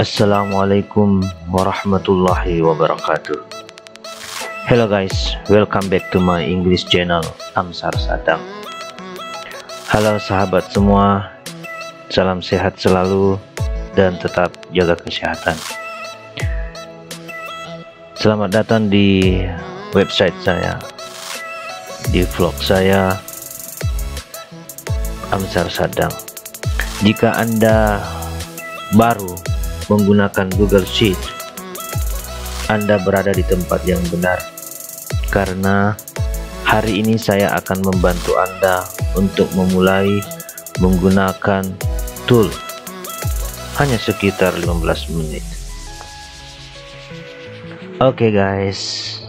Assalamualaikum warahmatullahi wabarakatuh. Hello guys, welcome back to my English channel Amsar Sadang. Halo sahabat semua, salam sehat selalu dan tetap jaga kesehatan. Selamat datang di website saya, di vlog saya Amsar Sadang. Jika Anda baru menggunakan Google Sheet, Anda berada di tempat yang benar, karena hari ini saya akan membantu Anda untuk memulai menggunakan tool hanya sekitar 15 menit. Oke guys,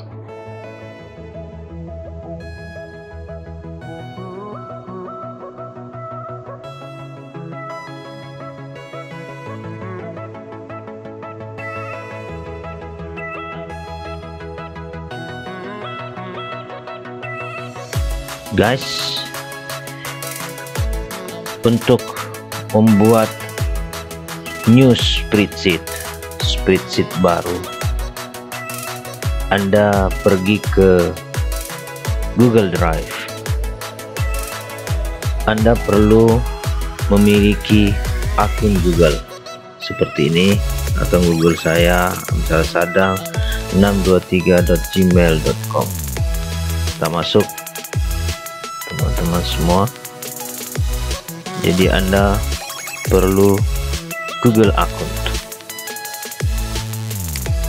untuk membuat new spreadsheet baru, Anda pergi ke Google Drive. Anda perlu memiliki akun Google seperti ini, akun Google saya amsarsadang623.gmail.com. kita masuk teman-teman semua. Jadi Anda perlu Google account.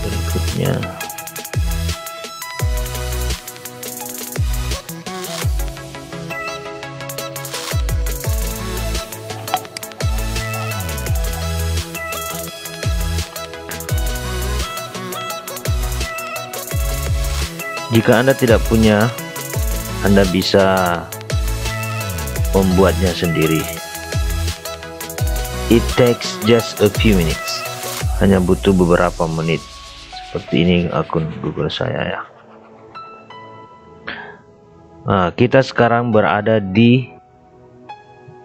Berikutnya jika Anda tidak punya, Anda bisa membuatnya sendiri. It takes just a few minutes, hanya butuh beberapa menit. Seperti ini akun Google saya ya. Nah, kita sekarang berada di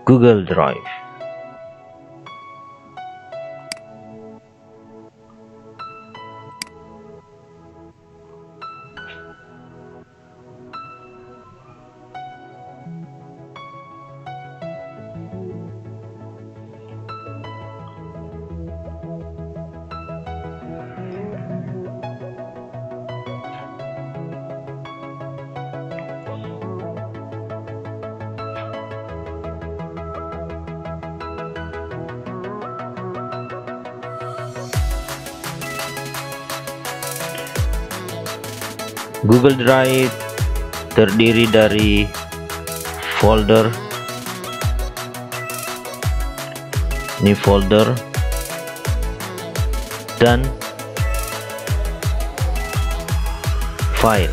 Google Drive. Google Drive terdiri dari folder, ini folder, dan file.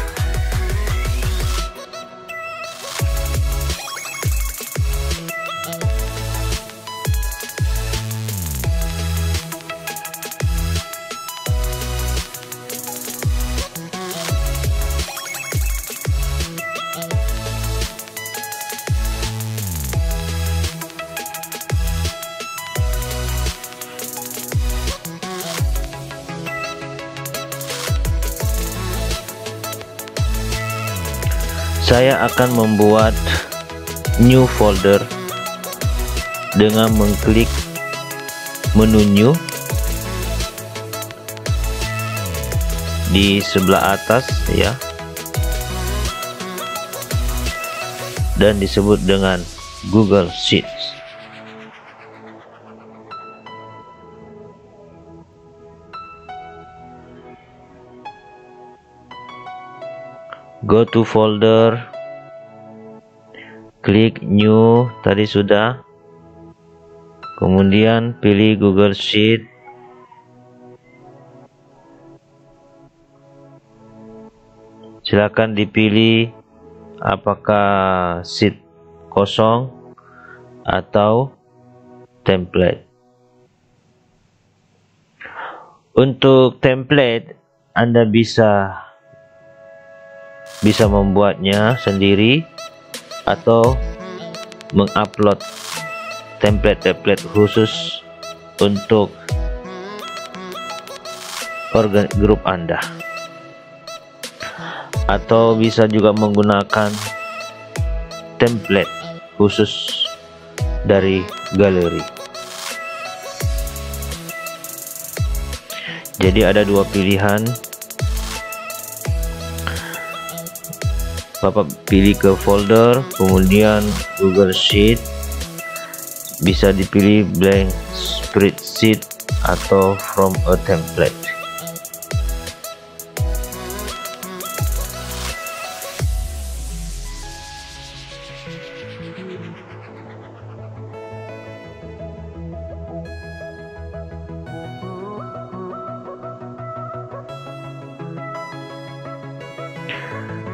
Saya akan membuat new folder dengan mengklik menu new di sebelah atas ya, dan disebut dengan Google Sheets. Go to folder, klik new, tadi sudah, kemudian pilih Google Sheet, silakan dipilih apakah sheet kosong atau template. Untuk template Anda bisa membuatnya sendiri atau mengupload template-template khusus untuk grup Anda, atau bisa juga menggunakan template khusus dari galeri. Jadi ada dua pilihan. Bapak pilih ke folder, kemudian Google Sheet, bisa dipilih blank spreadsheet atau from a template.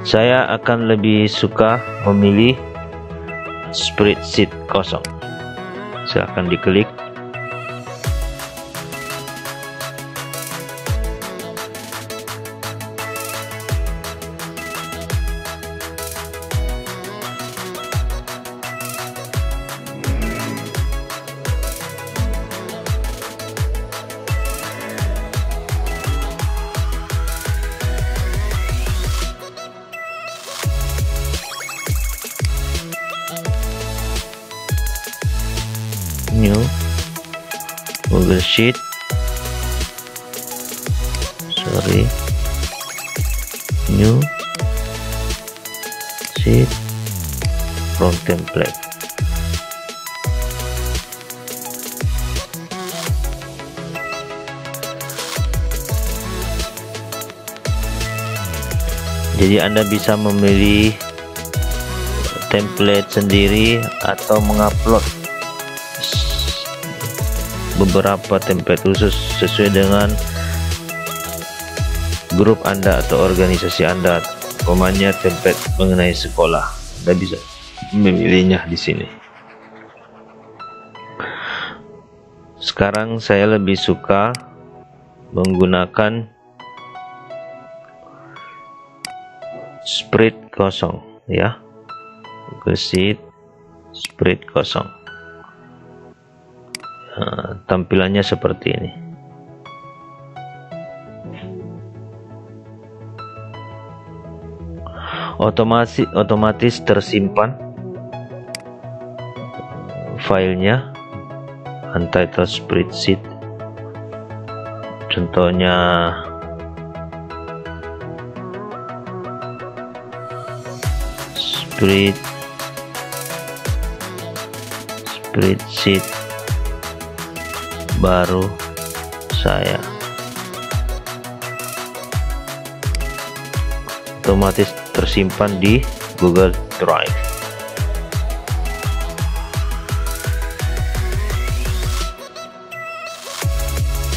Saya akan lebih suka memilih spreadsheet kosong. Silahkan diklik. New Google Sheet, new sheet from template. Jadi Anda bisa memilih template sendiri atau mengupload beberapa template khusus sesuai dengan grup Anda atau organisasi Anda. Umpamanya template mengenai sekolah, Anda bisa memilihnya di sini. Sekarang saya lebih suka menggunakan spread kosong, ya. Google Sheet spread kosong. Nah, tampilannya seperti ini. Otomatis tersimpan filenya, untitled spreadsheet. Contohnya spreadsheet baru saya. Otomatis tersimpan di Google Drive.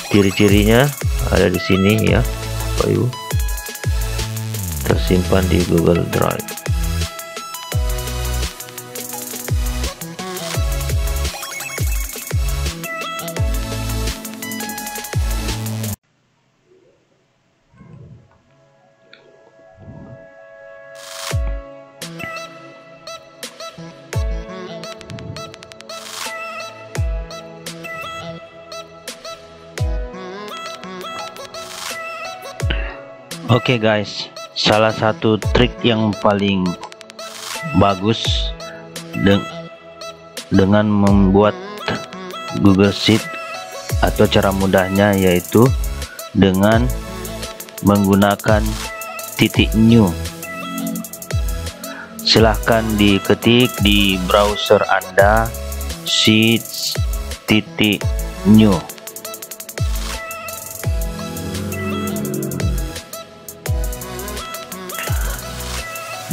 Ciri-cirinya ada di sini, ya. Tersimpan di Google Drive. Oke guys, salah satu trik yang paling bagus dengan membuat Google Sheet atau cara mudahnya yaitu dengan menggunakan titik new. Silahkan diketik di browser Anda sheets.new.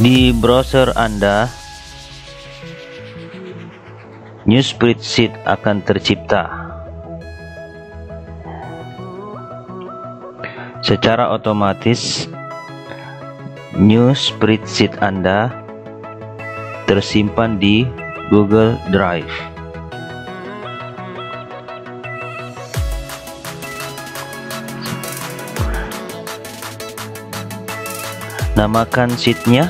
Di browser Anda, new spreadsheet akan tercipta. Secara otomatis, new spreadsheet Anda tersimpan di Google Drive. Namakan sheetnya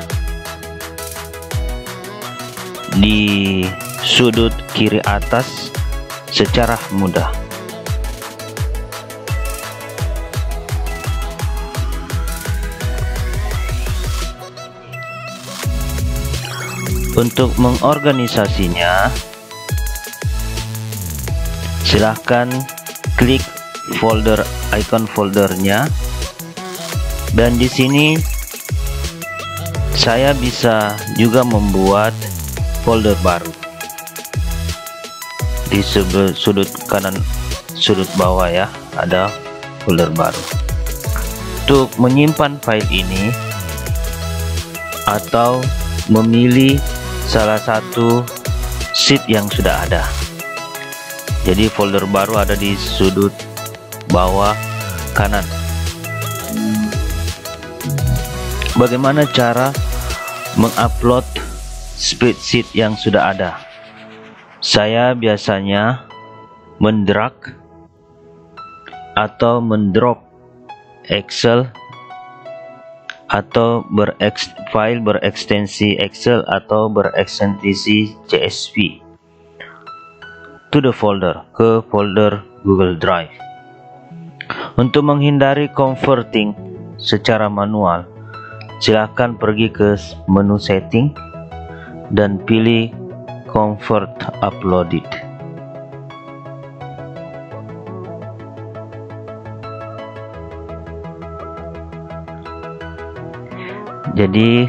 di sudut kiri atas secara mudah. Untuk mengorganisasinya, silahkan klik folder, icon foldernya, dan di sini saya bisa juga membuat folder baru. Di sebelah sudut kanan, sudut bawah ya, ada folder baru. Untuk menyimpan file ini atau memilih salah satu sheet yang sudah ada. Jadi folder baru ada di sudut bawah kanan. Bagaimana cara mengupload spreadsheet yang sudah ada? Saya biasanya mendrag atau mendrop Excel atau file berekstensi Excel atau berekstensi CSV to the folder, ke folder Google Drive. Untuk menghindari converting secara manual, silakan pergi ke menu setting dan pilih convert uploaded. Jadi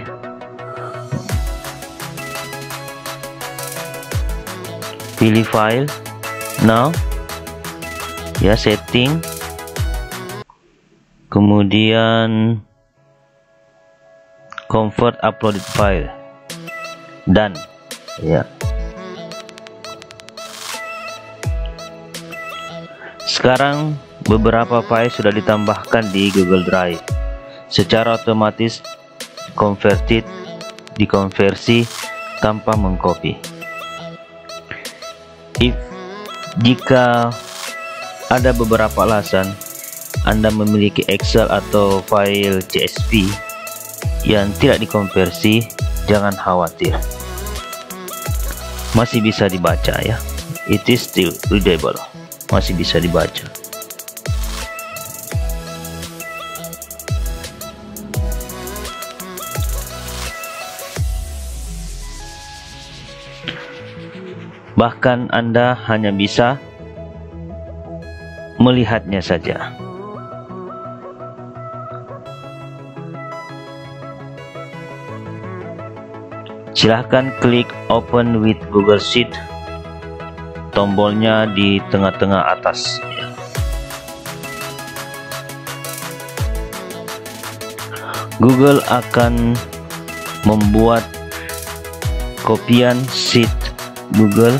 pilih file, now ya, setting, kemudian convert uploaded file, dan ya. Sekarang beberapa file sudah ditambahkan di Google Drive secara otomatis, dikonversi tanpa mengcopy. Jika ada beberapa alasan Anda memiliki Excel atau file CSV yang tidak dikonversi, jangan khawatir, masih bisa dibaca ya. It is still readable, masih bisa dibaca. Bahkan Anda hanya bisa melihatnya saja. Silahkan klik Open with Google Sheet, tombolnya di tengah-tengah atas. Google akan membuat kopian sheet Google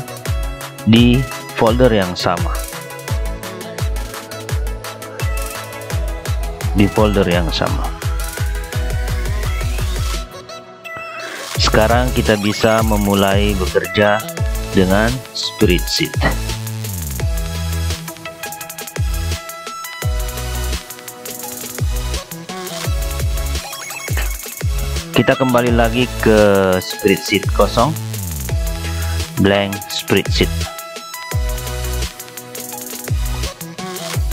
di folder yang sama, Sekarang kita bisa memulai bekerja dengan spreadsheet. Kita kembali lagi ke spreadsheet kosong, blank spreadsheet.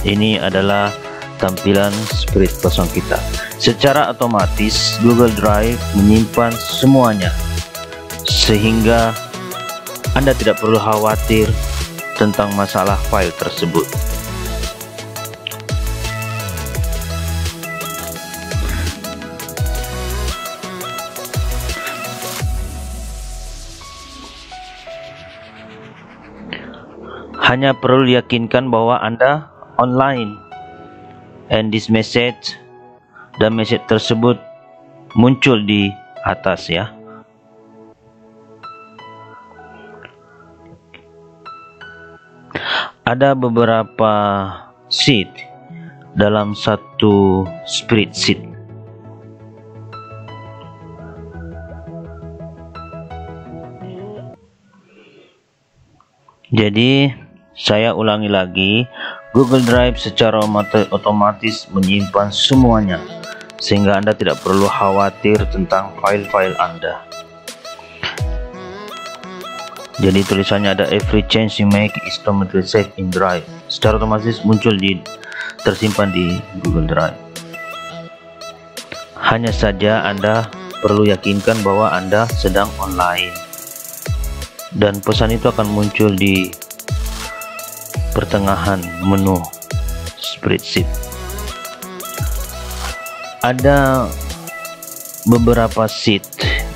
Ini adalah tampilan spreadsheet kosong kita. Secara otomatis Google Drive menyimpan semuanya, sehingga Anda tidak perlu khawatir tentang masalah file tersebut. Hanya perlu yakinkan bahwa Anda online, and this message, dan message tersebut muncul di atas ya. Ada beberapa sheet dalam satu spreadsheet. Jadi saya ulangi lagi, Google Drive secara otomatis menyimpan semuanya, sehingga Anda tidak perlu khawatir tentang file-file Anda. Jadi tulisannya ada every change you make is automatically saved in Drive. Secara otomatis muncul tersimpan di Google Drive. Hanya saja Anda perlu yakinkan bahwa Anda sedang online, dan pesan itu akan muncul di pertengahan menu spreadsheet. Ada beberapa sheet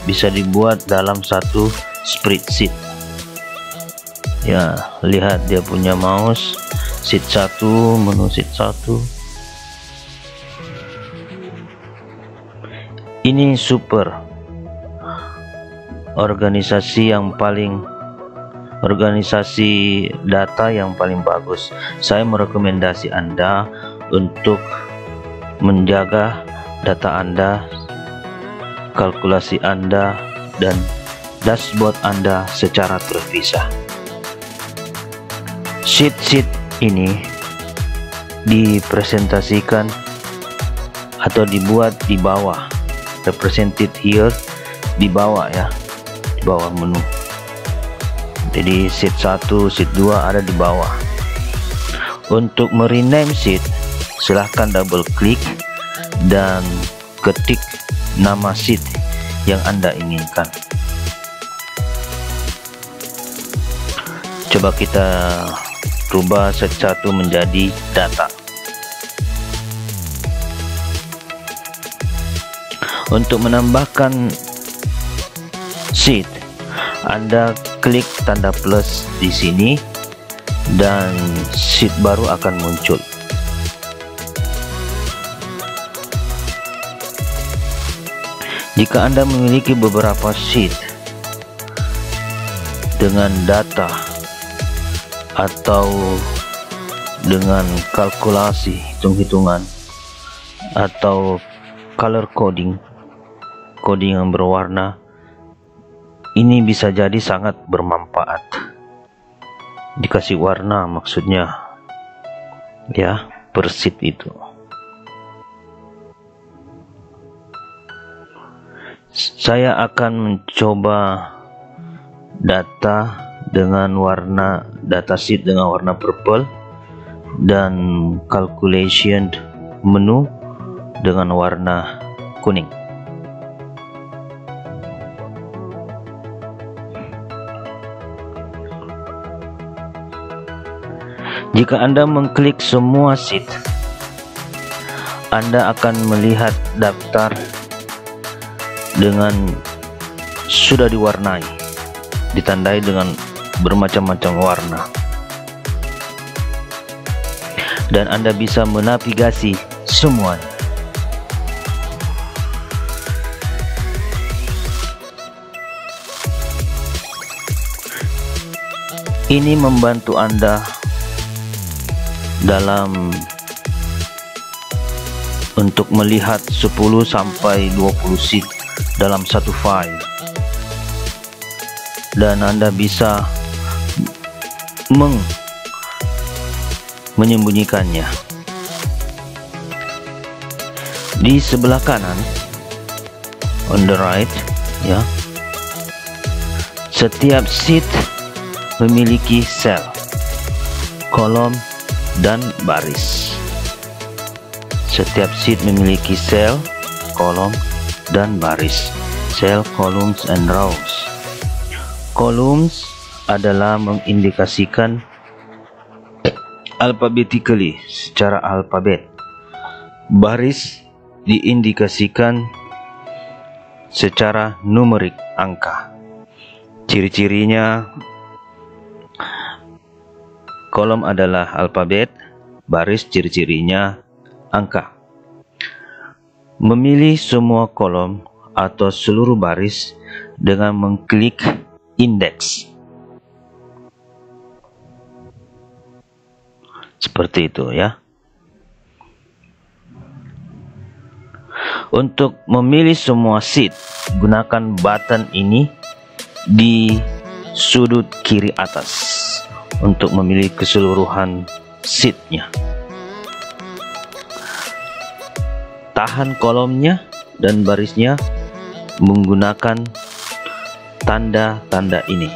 bisa dibuat dalam satu spreadsheet. Ya, lihat dia punya mouse, sheet 1, menu sheet 1. Ini super organisasi data yang paling bagus. Saya merekomendasi Anda untuk menjaga data Anda, kalkulasi Anda, dan dashboard Anda secara terpisah. Sheet-sheet ini dipresentasikan atau dibuat di bawah, represented here di bawah ya, di bawah menu. Jadi sheet 1, sheet 2 ada di bawah. Untuk merename sheet, silahkan double klik dan ketik nama sheet yang Anda inginkan. Coba kita rubah sheet 1 menjadi data. Untuk menambahkan sheet, Anda klik tanda plus di sini dan sheet baru akan muncul. Jika Anda memiliki beberapa sheet dengan data atau dengan kalkulasi hitung-hitungan atau color coding yang berwarna, ini bisa jadi sangat bermanfaat. Dikasih warna maksudnya ya, per sheet itu. Saya akan mencoba data dengan warna datasheet dengan warna purple dan calculation menu dengan warna kuning. Jika Anda mengklik semua sheet, Anda akan melihat daftar dengan sudah diwarnai, ditandai dengan bermacam-macam warna, dan Anda bisa menavigasi semuanya. Ini membantu Anda dalam untuk melihat 10 sampai 20 sheet dalam satu file, dan Anda bisa menyembunyikannya. Di sebelah kanan, on the right ya, setiap sheet memiliki sel, kolom, dan baris. Setiap sheet memiliki sel, kolom, dan baris. Cell, columns, and rows. Columns adalah mengindikasikan alphabetically, secara alfabet. Baris diindikasikan secara numerik, angka. Ciri-cirinya, kolom adalah alfabet, baris ciri-cirinya angka. Memilih semua kolom atau seluruh baris dengan mengklik indeks. Seperti itu ya. Untuk memilih semua sheet, gunakan button ini di sudut kiri atas untuk memilih keseluruhan sheetnya. Tahan kolomnya dan barisnya menggunakan tanda-tanda ini.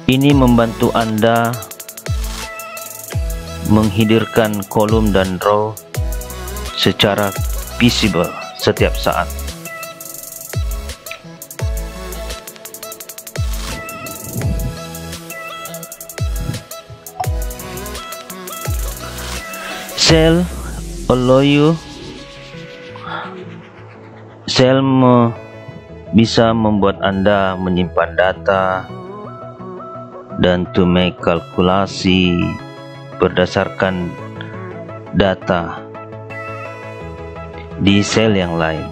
Ini membantu Anda menghadirkan kolom dan row secara visible setiap saat. Cell bisa membuat Anda menyimpan data dan to make kalkulasi berdasarkan data di sel yang lain.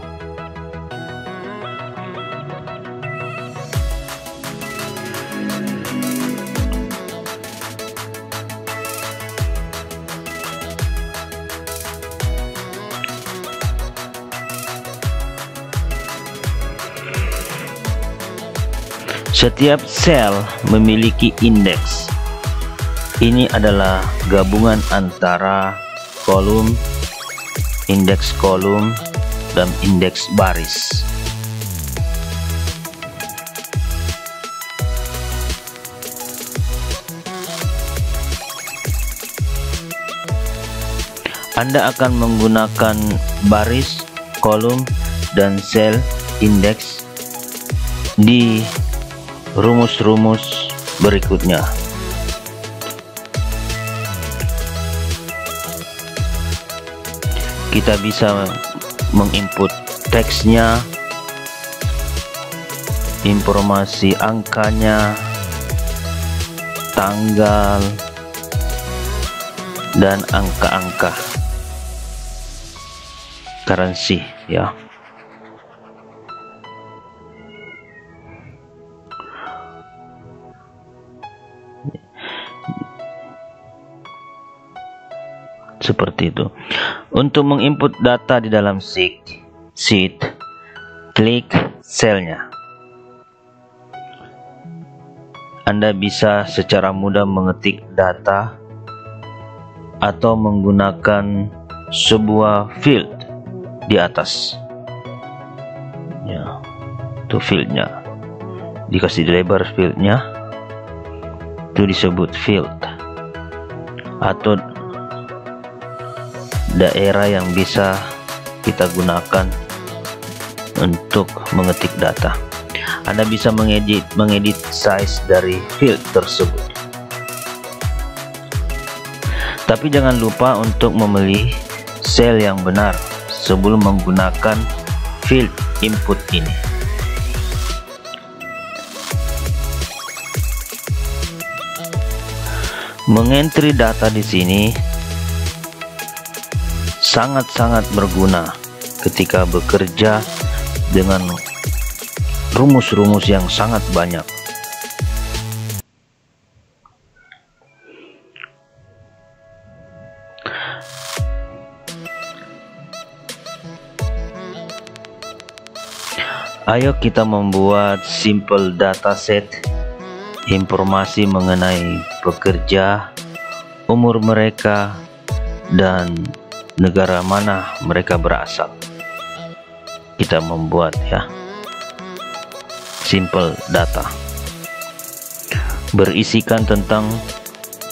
Setiap sel memiliki indeks. Ini adalah gabungan antara kolom, indeks kolom, dan indeks baris. Anda akan menggunakan baris, kolom, dan sel indeks di rumus-rumus berikutnya. Kita bisa menginput teksnya, informasi angkanya, tanggal, dan angka-angka currency ya. Seperti itu. Untuk menginput data di dalam sheet, klik selnya. Anda bisa secara mudah mengetik data atau menggunakan sebuah field di atas. Ya, itu fieldnya. Dikasih lebar fieldnya, itu disebut field atau daerah yang bisa kita gunakan untuk mengetik data. Anda bisa mengedit size dari field tersebut. Tapi jangan lupa untuk memilih sel yang benar sebelum menggunakan field input ini. Mengentry data di sini sangat-sangat berguna ketika bekerja dengan rumus-rumus yang sangat banyak. Ayo kita membuat simple dataset informasi mengenai pekerja, umur mereka, dan negara mana mereka berasal. Kita membuat ya simple data, berisikan tentang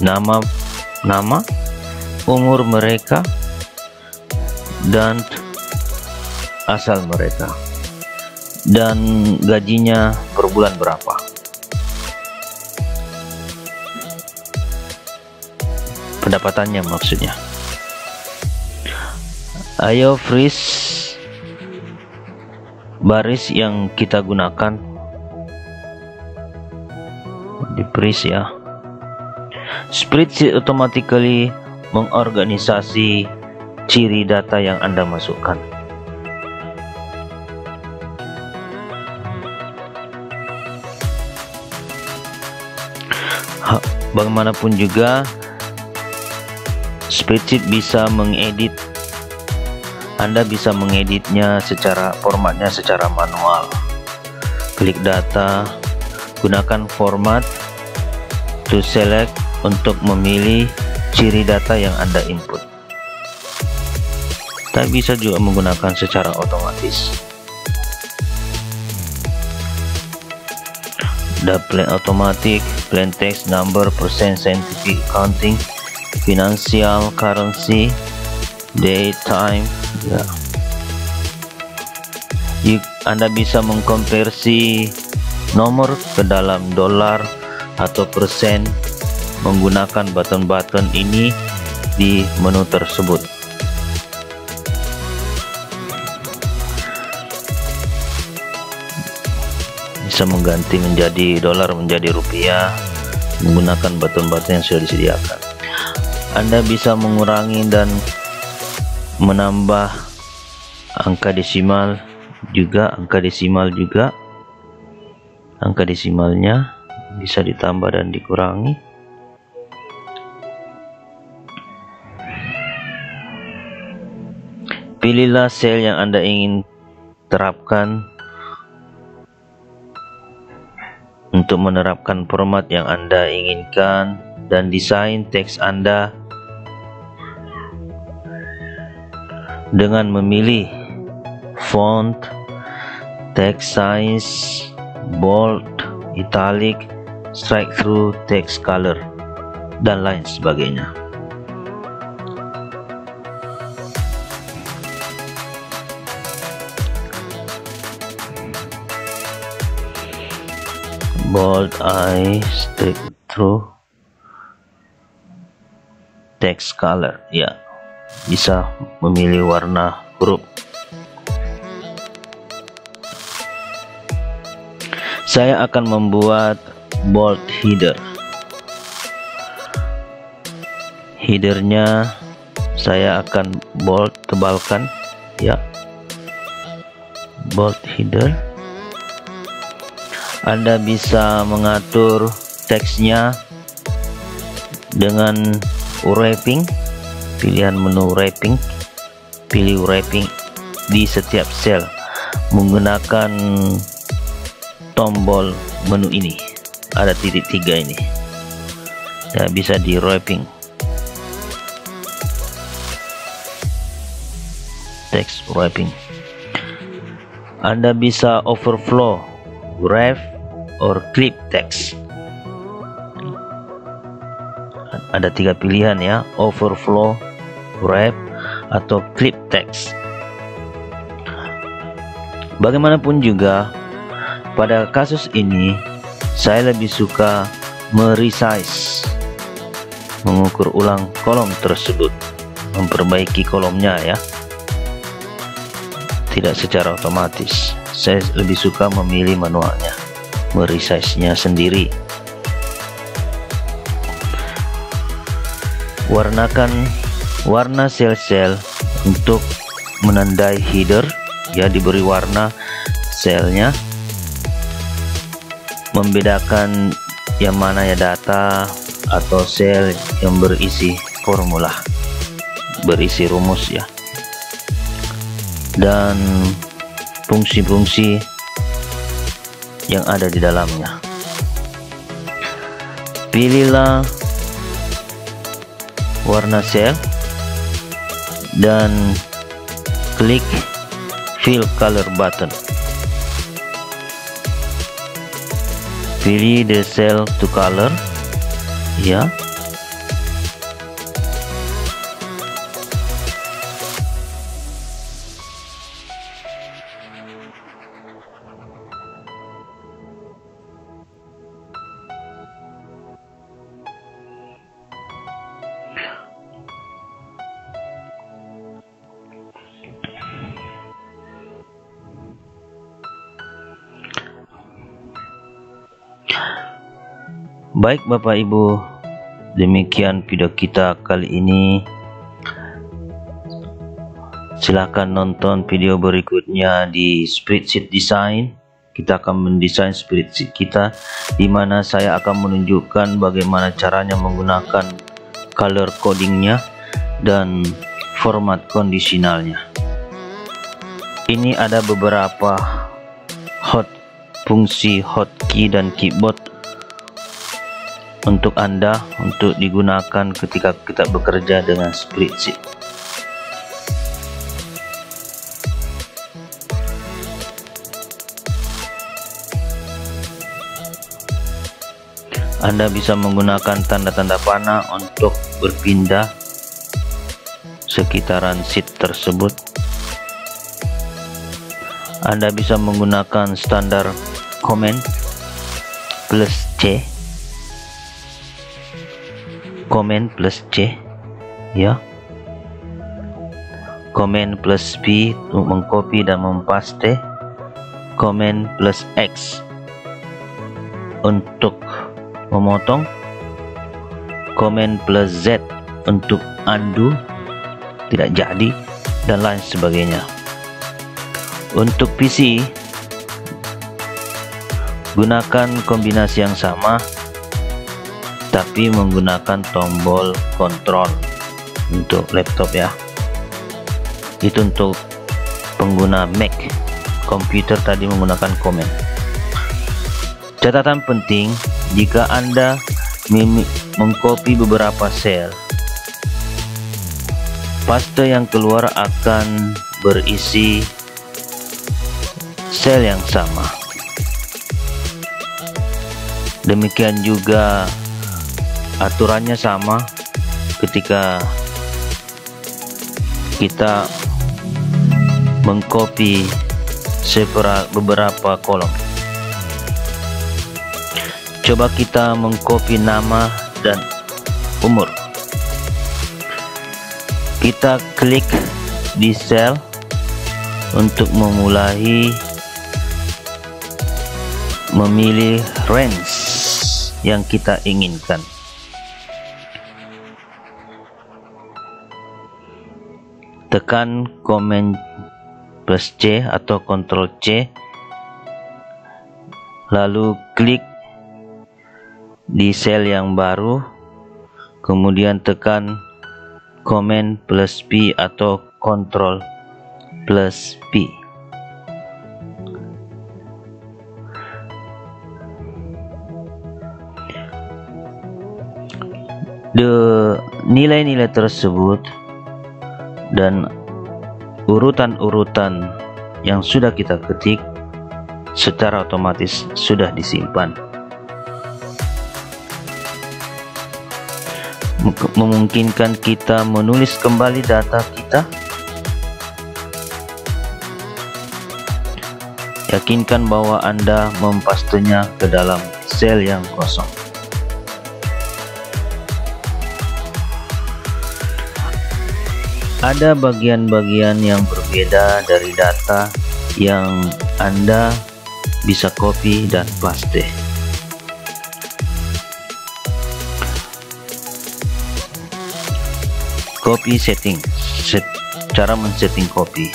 nama, umur mereka, dan asal mereka, dan gajinya per bulan berapa. Pendapatannya maksudnya. Ayo freeze baris yang kita gunakan, di freeze ya. Spreadsheet automatically mengorganisasi ciri data yang Anda masukkan. Bagaimanapun juga spreadsheet bisa mengedit. Anda bisa mengeditnya secara formatnya secara manual. Klik data, gunakan format to select untuk memilih ciri data yang Anda input. Tak bisa juga menggunakan secara otomatis. Ada plain automatic, plain text, number, percent, scientific, counting, financial currency, date, time, ya. Anda bisa mengkonversi nomor ke dalam dolar atau persen menggunakan button-button ini di menu tersebut. Bisa mengganti menjadi dolar menjadi rupiah menggunakan button-button yang sudah disediakan. Anda bisa mengurangi dan menambah angka desimal juga, angka desimalnya bisa ditambah dan dikurangi. Pilihlah sel yang Anda ingin terapkan untuk menerapkan format yang Anda inginkan dan desain teks Anda dengan memilih font, text size, bold, italic, strike through, text color, dan lain sebagainya. Bold, strike through, text color, ya, bisa memilih warna huruf. Saya akan membuat bold header. Headernya saya akan bold, tebalkan, ya, bold header. Anda bisa mengatur teksnya dengan wrapping, pilihan menu wrapping, pilih wrapping di setiap sel menggunakan tombol menu ini, ada titik 3 ini ya, bisa di wrapping, text wrapping. Anda bisa overflow, wrap, or clip text. Ada 3 pilihan ya, overflow, wrap, atau clip text. Bagaimanapun juga, pada kasus ini saya lebih suka meresize, mengukur ulang kolom tersebut, memperbaiki kolomnya ya, tidak secara otomatis. Saya lebih suka memilih manualnya, meresize-nya sendiri. Warnakan warna sel-sel untuk menandai header ya, diberi warna selnya, membedakan yang mana ya data atau sel yang berisi formula, berisi rumus ya, dan fungsi-fungsi yang ada di dalamnya. Pilihlah warna sel dan klik fill color button. Pilih the cell to color ya. Baik Bapak Ibu, demikian video kita kali ini. Silahkan nonton video berikutnya di spreadsheet design. Kita akan mendesain spreadsheet kita, di mana saya akan menunjukkan bagaimana caranya menggunakan color codingnya dan format kondisionalnya. Ini ada beberapa fungsi hotkey dan keyboard untuk Anda untuk digunakan ketika kita bekerja dengan spreadsheet. Anda bisa menggunakan tanda-tanda panah untuk berpindah sekitaran sheet tersebut. Anda bisa menggunakan standar Command plus C, Command plus C, ya. Command plus P untuk mengcopy dan mempaste, Command plus X untuk memotong, Command plus Z untuk undo, tidak jadi, dan lain sebagainya. Untuk PC, gunakan kombinasi yang sama tapi menggunakan tombol kontrol untuk laptop, ya. Itu untuk pengguna Mac. Komputer tadi menggunakan Command. Catatan penting, jika Anda mengcopy beberapa sel, paste yang keluar akan berisi sel yang sama. Demikian juga aturannya sama ketika kita mengcopy beberapa kolom. Coba kita mengcopy nama dan umur. Kita klik di sel untuk memulai memilih range yang kita inginkan. Tekan Command plus C atau Ctrl C, lalu klik di sel yang baru, kemudian tekan Command plus P atau Ctrl plus P. Nilai-nilai tersebut dan urutan-urutan yang sudah kita ketik secara otomatis sudah disimpan. Memungkinkan kita menulis kembali data kita. Yakinkan bahwa Anda mempastenya ke dalam sel yang kosong. Ada bagian-bagian yang berbeda dari data yang Anda bisa copy dan paste. Copy setting, cara men-setting copy.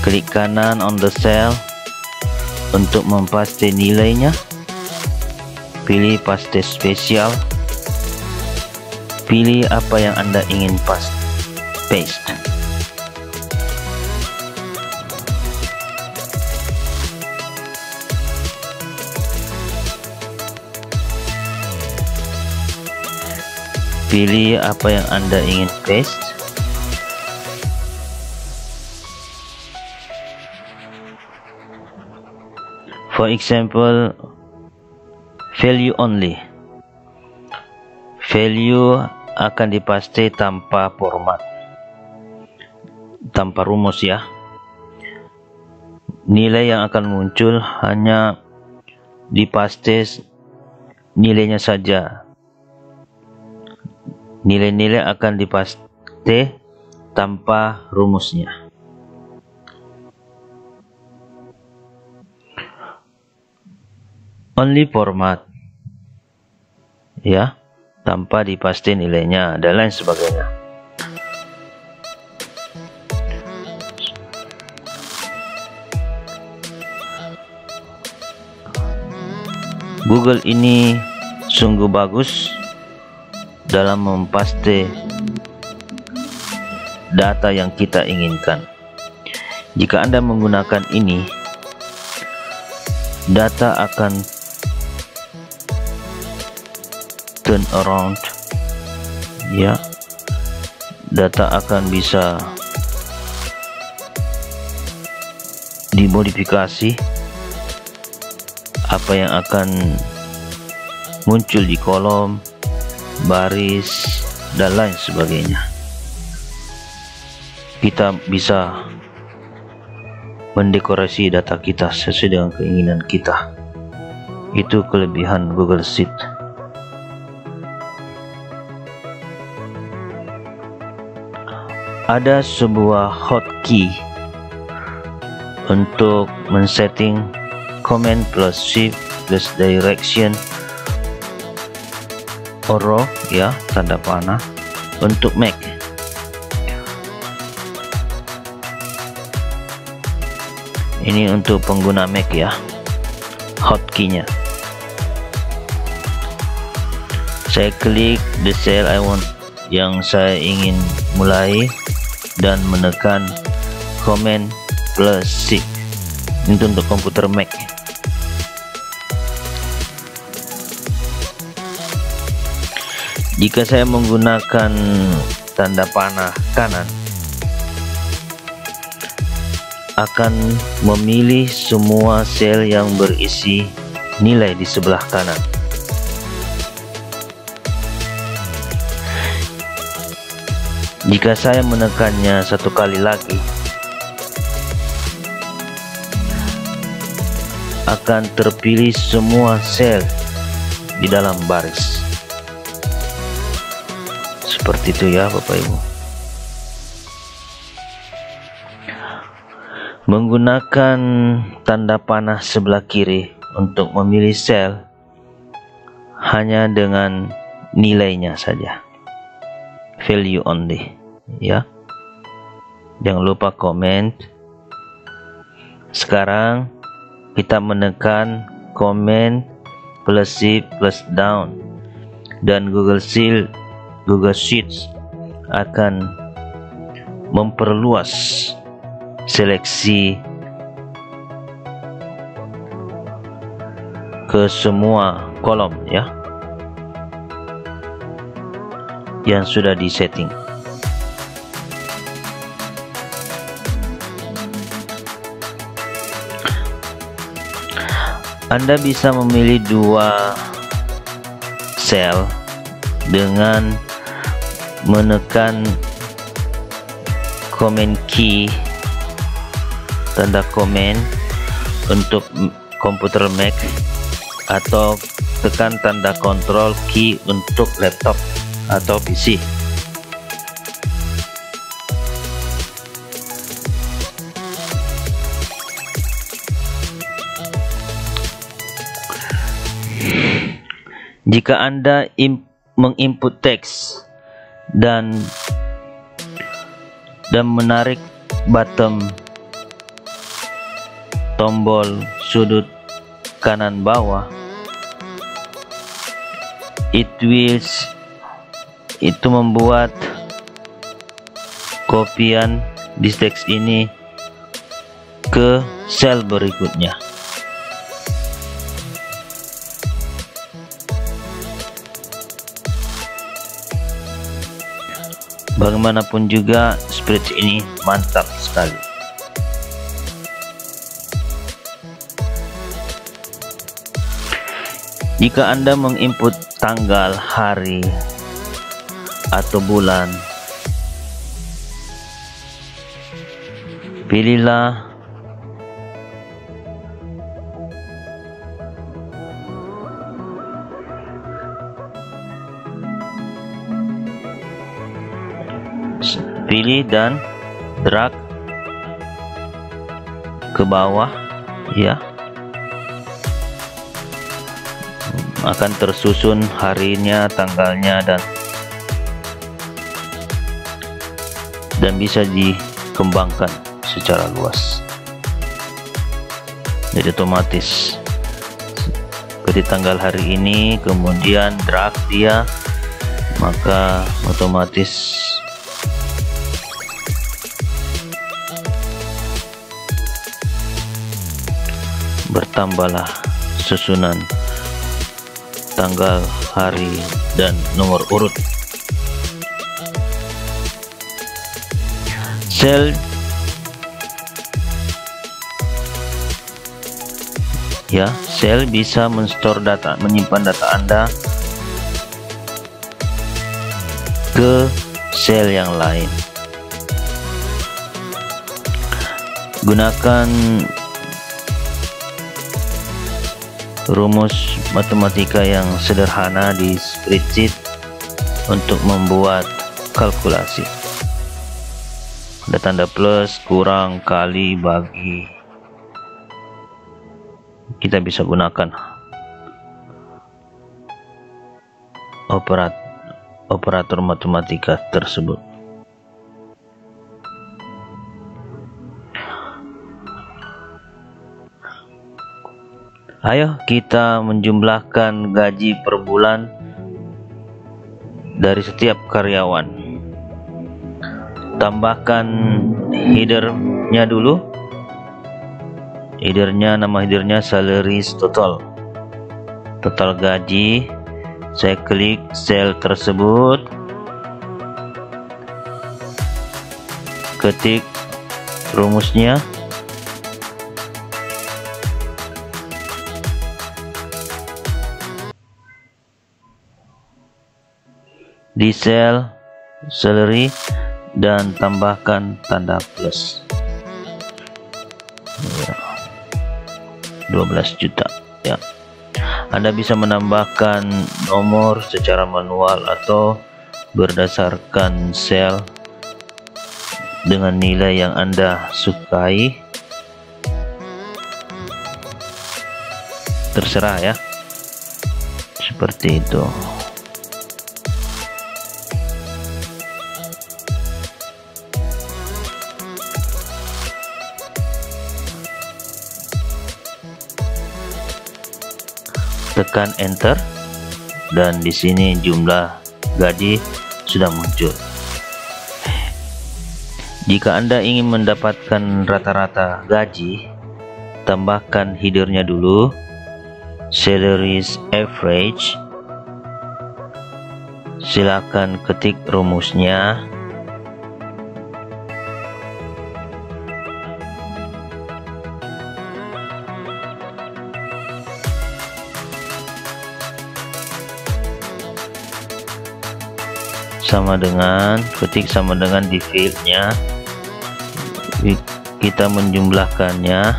Klik kanan on the cell untuk mempaste nilainya. Pilih paste spesial. Pilih apa yang Anda ingin paste. Pilih apa yang Anda ingin paste. For example, value only. Value akan dipaste tanpa format, tanpa rumus, ya. Nilai yang akan muncul hanya dipaste nilainya saja. Nilai-nilai akan dipaste tanpa rumusnya. Only format, ya, tanpa dipaste nilainya dan lain sebagainya. Google ini sungguh bagus dalam mempaste data yang kita inginkan. Jika Anda menggunakan ini, data akan turn around, ya. Data akan bisa dimodifikasi. Apa yang akan muncul di kolom, baris, dan lain sebagainya. Kita bisa mendekorasi data kita sesuai dengan keinginan kita. Itu kelebihan Google Sheet. Ada sebuah hotkey untuk men-setting command plus shift plus direction arrow, ya, tanda panah untuk Mac. Ini untuk pengguna Mac ya, hotkey-nya. Saya klik the cell I want, yang saya ingin mulai, dan menekan command plus shift. Itu untuk komputer Mac. Jika saya menggunakan tanda panah kanan, akan memilih semua sel yang berisi nilai di sebelah kanan. Jika saya menekannya satu kali lagi, akan terpilih semua sel di dalam baris. Seperti itu ya Bapak Ibu. Menggunakan tanda panah sebelah kiri untuk memilih sel hanya dengan nilainya saja, value only ya. Jangan lupa comment. Sekarang kita menekan command plus shift plus down, dan Google Sheets akan memperluas seleksi ke semua kolom ya yang sudah disetting. Anda bisa memilih dua sel dengan menekan command key, tanda command untuk komputer Mac, atau tekan tanda control key untuk laptop atau PC. Jika Anda menginput teks dan menarik button tombol sudut kanan bawah, itu membuat kopian di teks ini ke sel berikutnya. Bagaimanapun juga, spreadsheet ini mantap sekali. Jika Anda menginput tanggal, hari, atau bulan, pilihlah dan drag ke bawah ya, akan tersusun harinya, tanggalnya, dan bisa dikembangkan secara luas. Jadi otomatis seperti tanggal hari ini, kemudian drag dia, maka otomatis bertambahlah susunan tanggal, hari, dan nomor urut. Sel ya. Sel bisa menstore data, menyimpan data Anda ke sel yang lain. Gunakan rumus matematika yang sederhana di spreadsheet untuk membuat kalkulasi. Ada tanda plus, kurang, kali, bagi. Kita bisa gunakan operator matematika tersebut. Ayo kita menjumlahkan gaji per bulan dari setiap karyawan. Tambahkan headernya dulu. Nama headernya salaries total. Total gaji. Saya klik sel tersebut. Ketik rumusnya. Di sel salary dan tambahkan tanda plus. 12 juta ya. Anda bisa menambahkan nomor secara manual atau berdasarkan sel dengan nilai yang Anda sukai. Terserah ya. Seperti itu. Tekan enter dan di sini jumlah gaji sudah muncul. Jika Anda ingin mendapatkan rata-rata gaji, tambahkan headernya dulu, salaries average. Silakan ketik rumusnya. Ketik sama dengan di fieldnya, kita menjumlahkannya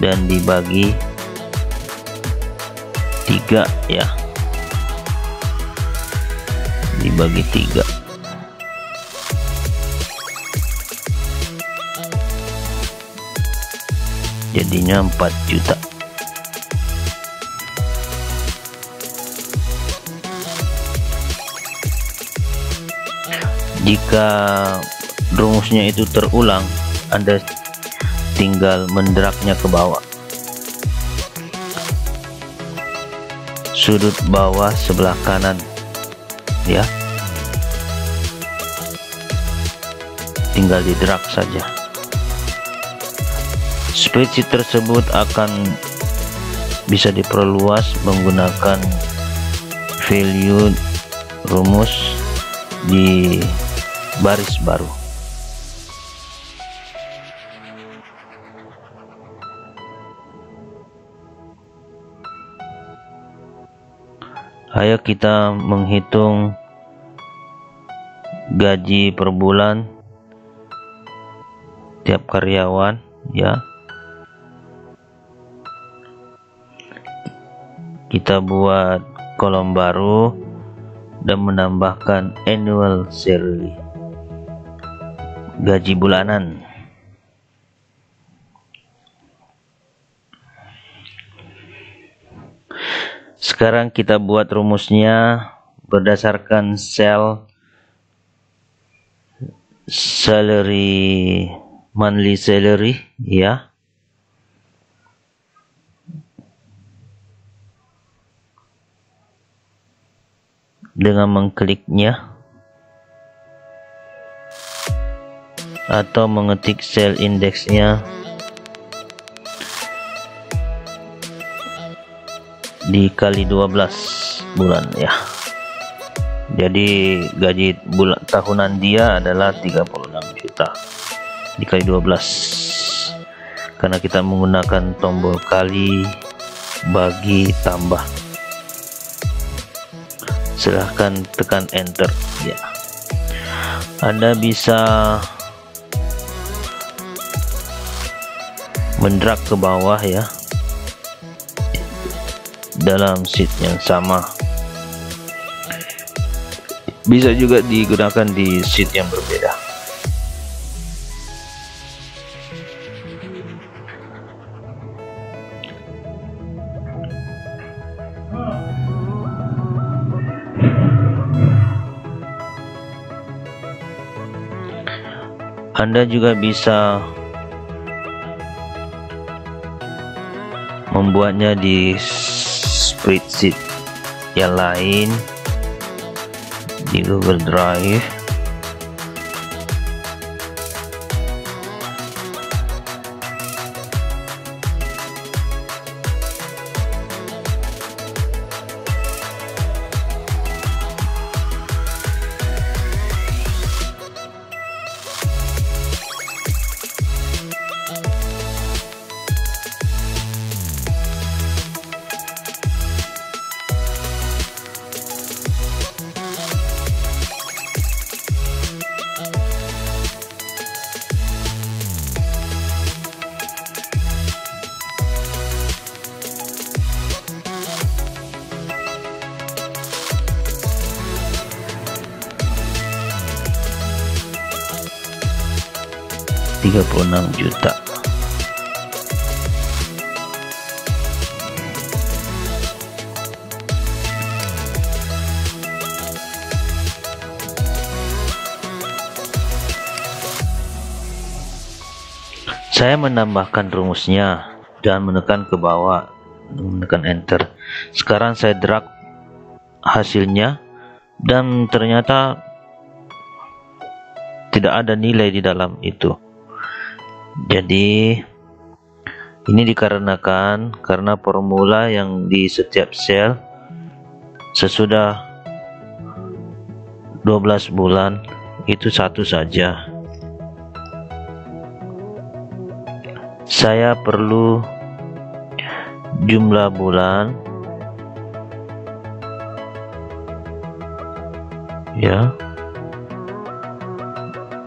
dan dibagi 3 ya, dibagi 3 jadinya 4 juta. Jika rumusnya itu terulang, Anda tinggal mendragnya ke bawah, sudut bawah sebelah kanan ya, tinggal di drag saja. Spreadsheet tersebut akan bisa diperluas menggunakan value rumus di baris baru. Ayo kita menghitung gaji per bulan tiap karyawan ya. Kita buat kolom baru dan menambahkan annual salary, gaji bulanan. Sekarang kita buat rumusnya berdasarkan sel salary, monthly salary ya. Dengan mengkliknya atau mengetik sel indeksnya dikali 12 bulan ya. Jadi gaji bulan tahunan dia adalah 36 juta dikali 12. karena kita menggunakan tombol kali, bagi, tambah. Silahkan tekan enter ya. Anda bisa mendrag ke bawah ya, dalam sheet yang sama. Bisa juga digunakan di sheet yang berbeda. Anda juga bisa membuatnya di spreadsheet yang lain di Google Drive. $36 juta. Saya menambahkan rumusnya dan menekan ke bawah, menekan enter. Sekarang saya drag hasilnya dan ternyata tidak ada nilai di dalam itu. Jadi ini dikarenakan karena formula yang di setiap sel sesudah 12 bulan itu satu saja. Saya perlu jumlah bulan ya,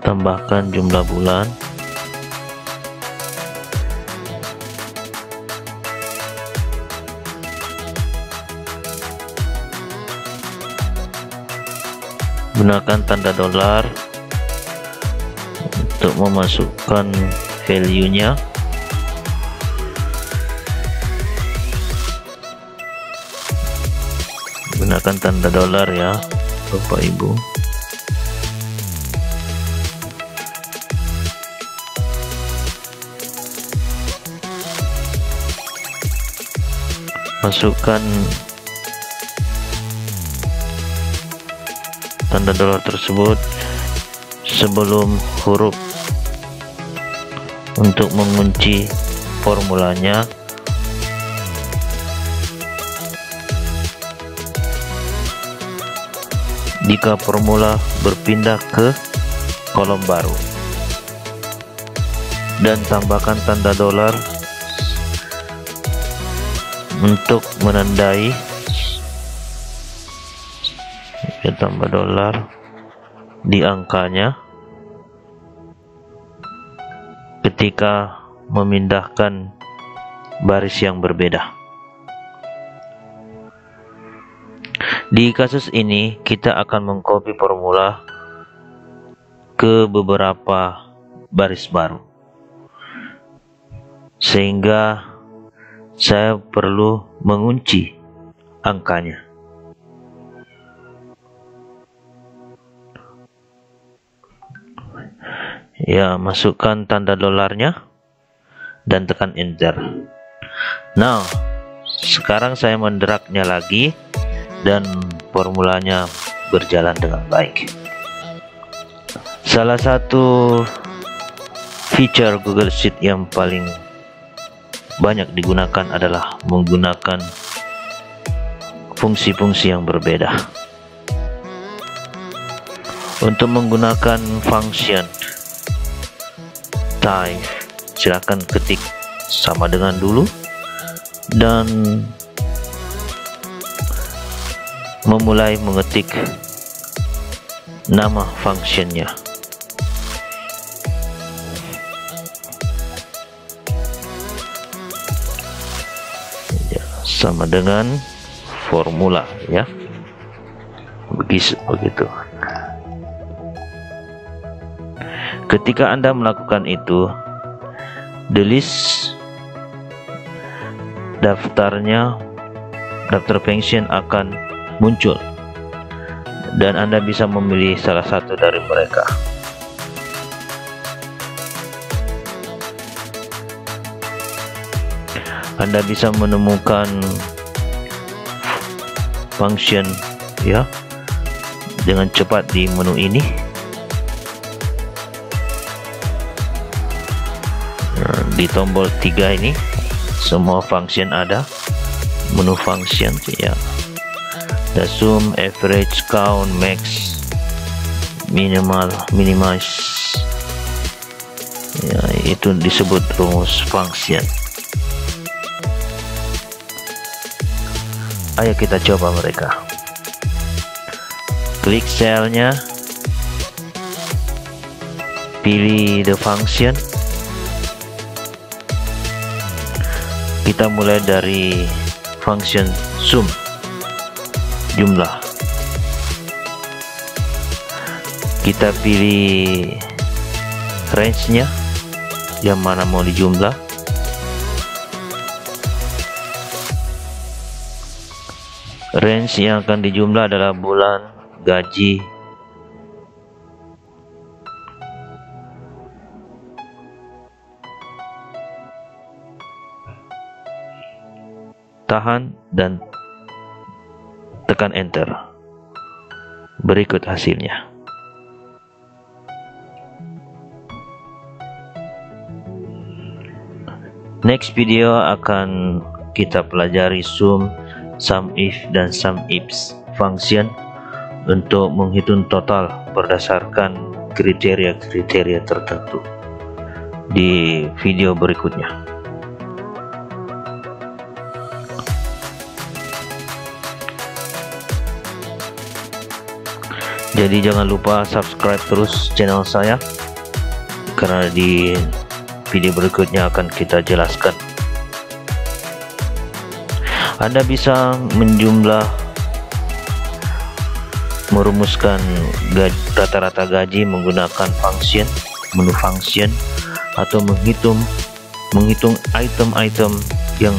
tambahkan jumlah bulan. Gunakan tanda dolar untuk memasukkan value-nya. Gunakan tanda dolar ya, Bapak Ibu. Masukkan tanda dolar tersebut sebelum huruf untuk mengunci formulanya. Jika formula berpindah ke kolom baru, dan tambahkan tanda dolar untuk menandai ya, tambah dolar di angkanya ketika memindahkan baris yang berbeda. Di kasus ini kita akan mengcopy formula ke beberapa baris baru, sehingga saya perlu mengunci angkanya. Ya, masukkan tanda dolarnya dan tekan enter. Nah, sekarang saya mendragnya lagi dan formulanya berjalan dengan baik. Salah satu feature Google Sheet yang paling banyak digunakan adalah menggunakan fungsi-fungsi yang berbeda. Untuk menggunakan function type, silakan ketik sama dengan dulu dan memulai mengetik nama functionnya. Ya, sama dengan formula ya, begitu. Ketika Anda melakukan itu, the list daftar function akan muncul dan Anda bisa memilih salah satu dari mereka. Anda bisa menemukan function ya dengan cepat di menu ini. Di tombol 3 ini semua function ada, menu function ya, the sum, average, count, max, minimal, minimize ya, itu disebut rumus function. Ayo kita coba mereka. Klik selnya, pilih the function. Kita mulai dari function sum, jumlah. Kita pilih range-nya, yang mana mau dijumlah. Range yang akan dijumlah adalah bulan, gaji, tahan dan tekan enter. Berikut hasilnya. Next video akan kita pelajari sum, SUMIF dan SUMIFs function untuk menghitung total berdasarkan kriteria-kriteria tertentu di video berikutnya. Jadi jangan lupa subscribe terus channel saya, karena di video berikutnya akan kita jelaskan. Anda bisa merumuskan rata-rata gaji menggunakan function, menu function, atau menghitung item-item yang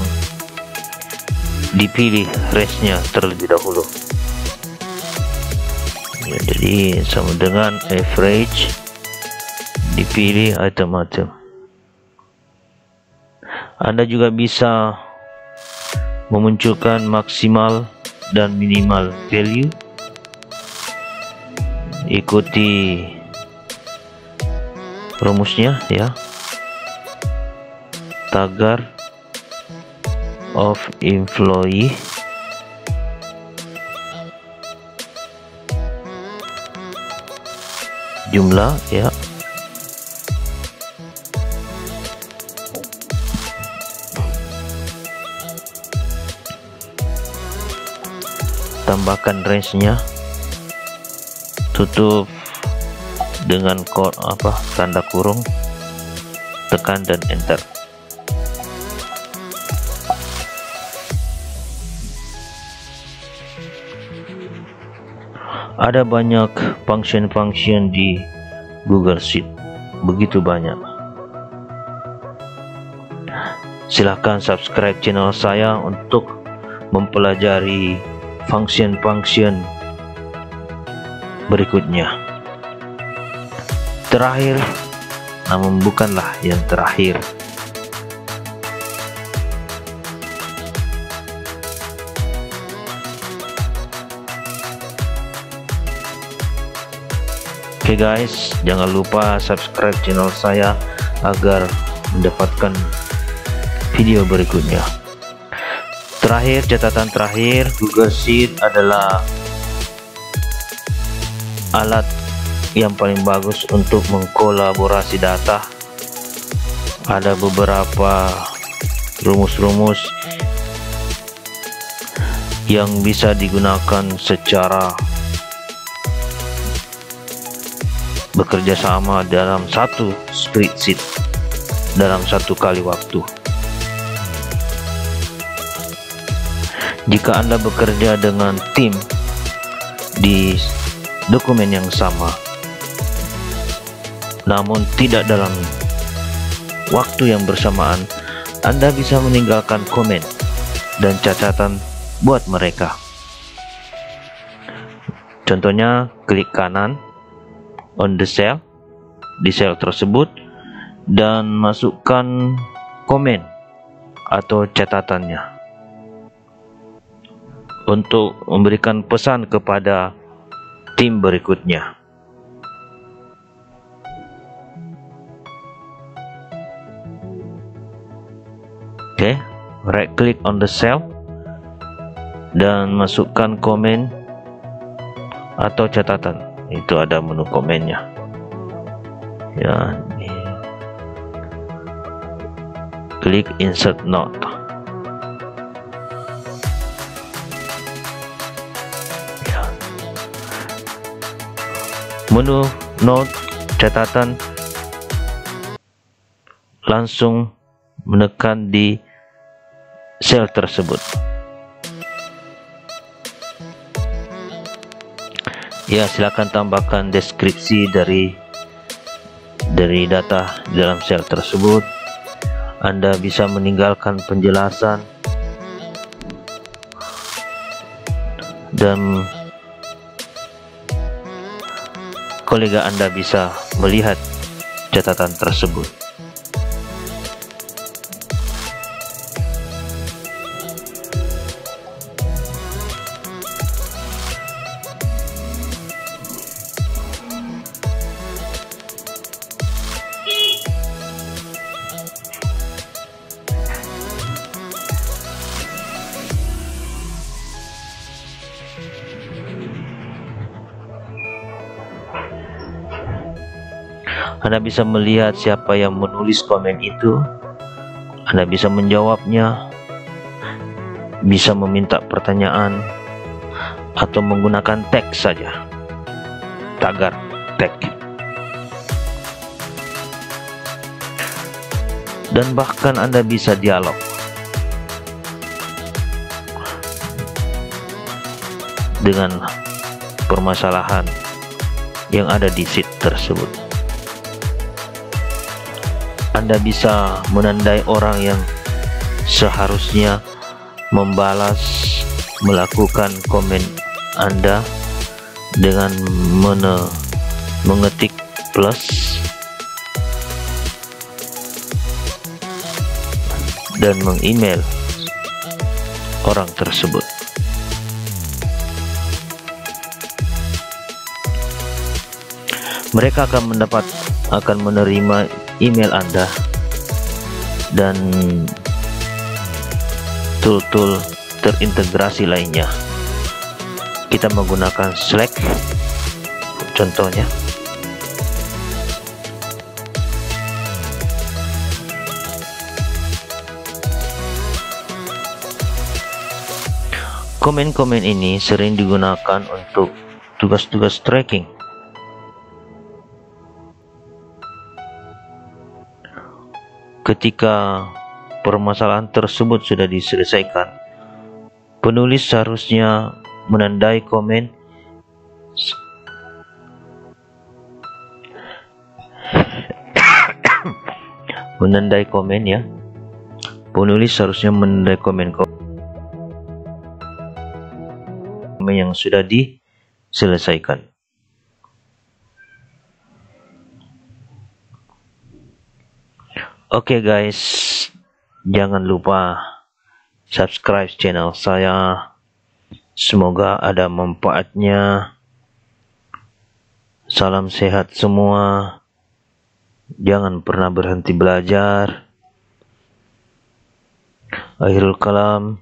dipilih range-nya terlebih dahulu. Ya, jadi sama dengan average, dipilih item-item. Anda juga bisa memunculkan maksimal dan minimal value. Ikuti rumusnya ya. Tagar of employee, jumlah ya, tambahkan range-nya, tutup dengan tanda kurung, tekan dan enter. Ada banyak function-function di Google Sheet, begitu banyak. Silahkan subscribe channel saya untuk mempelajari function-function berikutnya. Terakhir, namun bukanlah yang terakhir, oke guys, jangan lupa subscribe channel saya agar mendapatkan video berikutnya. Terakhir, catatan terakhir, Google Sheet adalah alat yang paling bagus untuk mengkolaborasi data. Ada beberapa rumus-rumus yang bisa digunakan secara bekerja sama dalam satu spreadsheet dalam satu kali waktu. Jika Anda bekerja dengan tim di dokumen yang sama, namun tidak dalam waktu yang bersamaan, Anda bisa meninggalkan komen dan catatan buat mereka. Contohnya, klik kanan on the cell di sel tersebut dan masukkan komen atau catatannya untuk memberikan pesan kepada tim berikutnya. Oke, right click on the cell dan masukkan komen atau catatan. Itu ada menu komennya. Ya, ini. Klik insert note. Ya. Menu note catatan, langsung menekan di sel tersebut. Ya, silakan tambahkan deskripsi dari data di dalam sel tersebut. Anda bisa meninggalkan penjelasan dan kolega Anda bisa melihat catatan tersebut. Anda bisa melihat siapa yang menulis komen itu. Anda bisa menjawabnya, bisa meminta pertanyaan, atau menggunakan teks saja, tagar teks. Dan bahkan Anda bisa dialog. Dengan permasalahan yang ada di sheet tersebut. Anda bisa menandai orang yang seharusnya membalas melakukan komen Anda dengan mengetik plus dan mengemail orang tersebut. Mereka akan menerima email Anda dan tool-tool terintegrasi lainnya. Kita menggunakan Slack contohnya. Komen-komen ini sering digunakan untuk tugas-tugas tracking. Ketika permasalahan tersebut sudah diselesaikan, penulis seharusnya menandai komen ya. Penulis seharusnya menandai komen yang sudah diselesaikan. Oke guys, jangan lupa subscribe channel saya. Semoga ada manfaatnya. Salam sehat semua. Jangan pernah berhenti belajar. Akhirul kalam.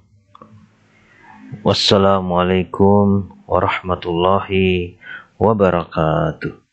Wassalamualaikum warahmatullahi wabarakatuh.